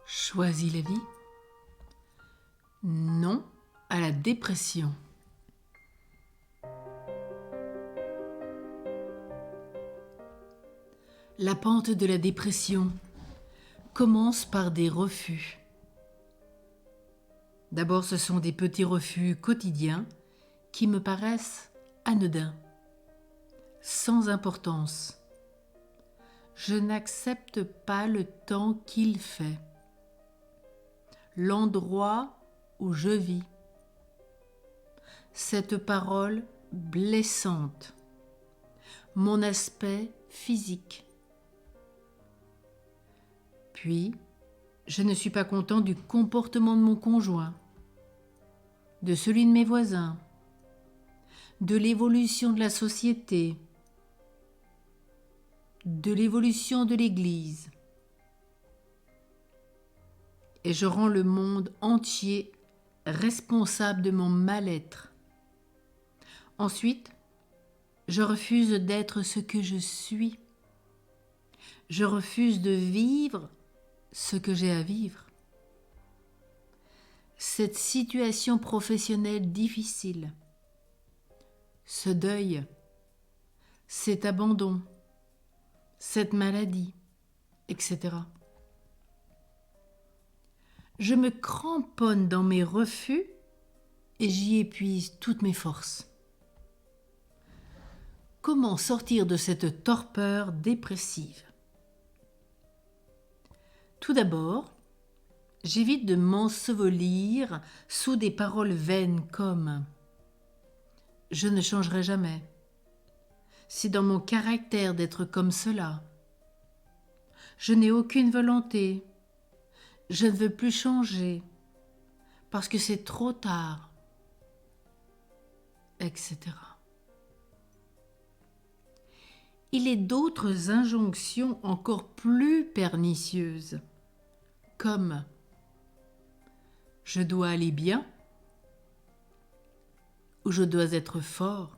Choisis la vie? Non à la dépression. La pente de la dépression commence par des refus. D'abord, ce sont des petits refus quotidiens qui me paraissent anodins, sans importance. Je n'accepte pas le temps qu'il fait, l'endroit où je vis, cette parole blessante, mon aspect physique. Puis, je ne suis pas content du comportement de mon conjoint, de celui de mes voisins, de l'évolution de la société, de l'évolution de l'Église. Et je rends le monde entier responsable de mon mal-être. Ensuite, je refuse d'être ce que je suis. Je refuse de vivre ce que j'ai à vivre. Cette situation professionnelle difficile, ce deuil, cet abandon, cette maladie, etc. Je me cramponne dans mes refus et j'y épuise toutes mes forces. Comment sortir de cette torpeur dépressive? Tout d'abord, j'évite de m'ensevelir sous des paroles vaines comme « je ne changerai jamais »,« c'est dans mon caractère d'être comme cela »,« je n'ai aucune volonté »,« je ne veux plus changer parce que c'est trop tard », etc. Il est d'autres injonctions encore plus pernicieuses, comme « je dois aller bien » ou « je dois être fort »,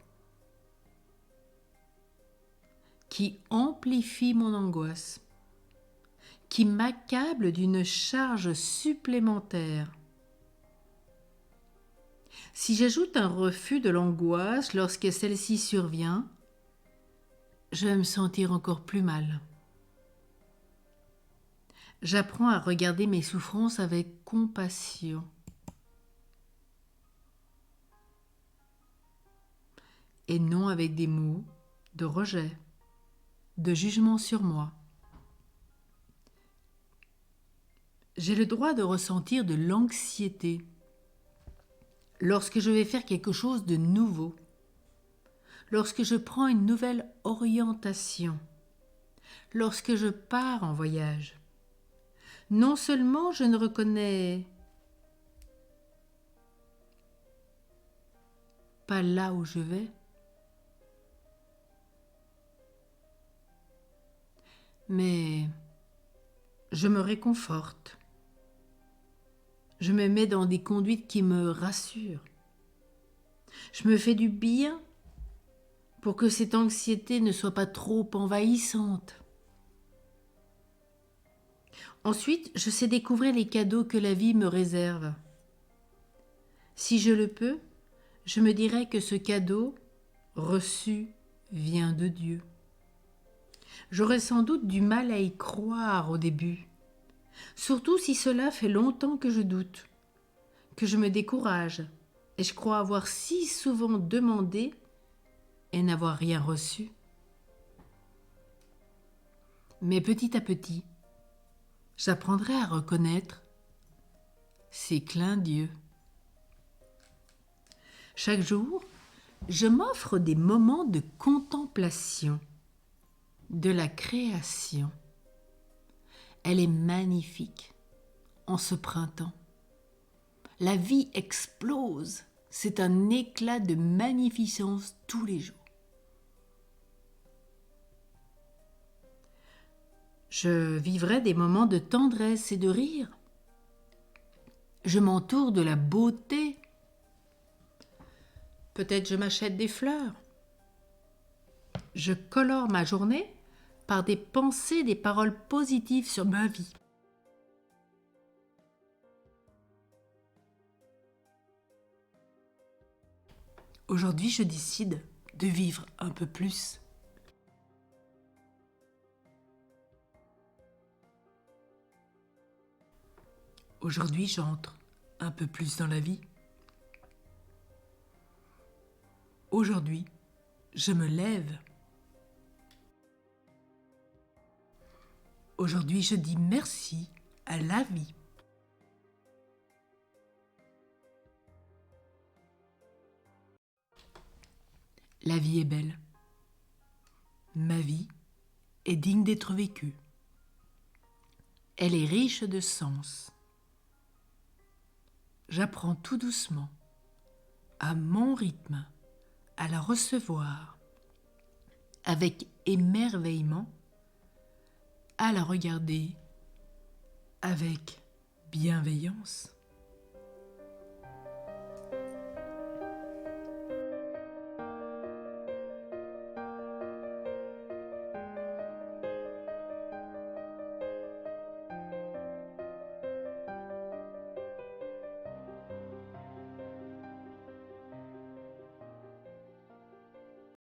qui amplifient mon angoisse, qui m'accablent d'une charge supplémentaire. Si j'ajoute un refus de l'angoisse lorsque celle-ci survient, je vais me sentir encore plus mal. J'apprends à regarder mes souffrances avec compassion. Et non avec des mots de rejet, de jugement sur moi. J'ai le droit de ressentir de l'anxiété lorsque je vais faire quelque chose de nouveau, lorsque je prends une nouvelle orientation, lorsque je pars en voyage. Non seulement je ne reconnais pas là où je vais, mais je me réconforte. Je me mets dans des conduites qui me rassurent. Je me fais du bien pour que cette anxiété ne soit pas trop envahissante. Ensuite, je sais découvrir les cadeaux que la vie me réserve. Si je le peux, je me dirais que ce cadeau reçu vient de Dieu. J'aurais sans doute du mal à y croire au début, surtout si cela fait longtemps que je doute, que je me décourage, et je crois avoir si souvent demandé et n'avoir rien reçu. Mais petit à petit, j'apprendrai à reconnaître ces clins d'yeux. Chaque jour, je m'offre des moments de contemplation, de la création. Elle est magnifique en ce printemps. La vie explose, c'est un éclat de magnificence tous les jours. Je vivrai des moments de tendresse et de rire. Je m'entoure de la beauté. Peut-être je m'achète des fleurs. Je colore ma journée par des pensées, des paroles positives sur ma vie. Aujourd'hui, je décide de vivre un peu plus. Aujourd'hui, j'entre un peu plus dans la vie. Aujourd'hui, je me lève. Aujourd'hui, je dis merci à la vie. La vie est belle. Ma vie est digne d'être vécue. Elle est riche de sens. J'apprends tout doucement, à mon rythme, à la recevoir, avec émerveillement, à la regarder avec bienveillance.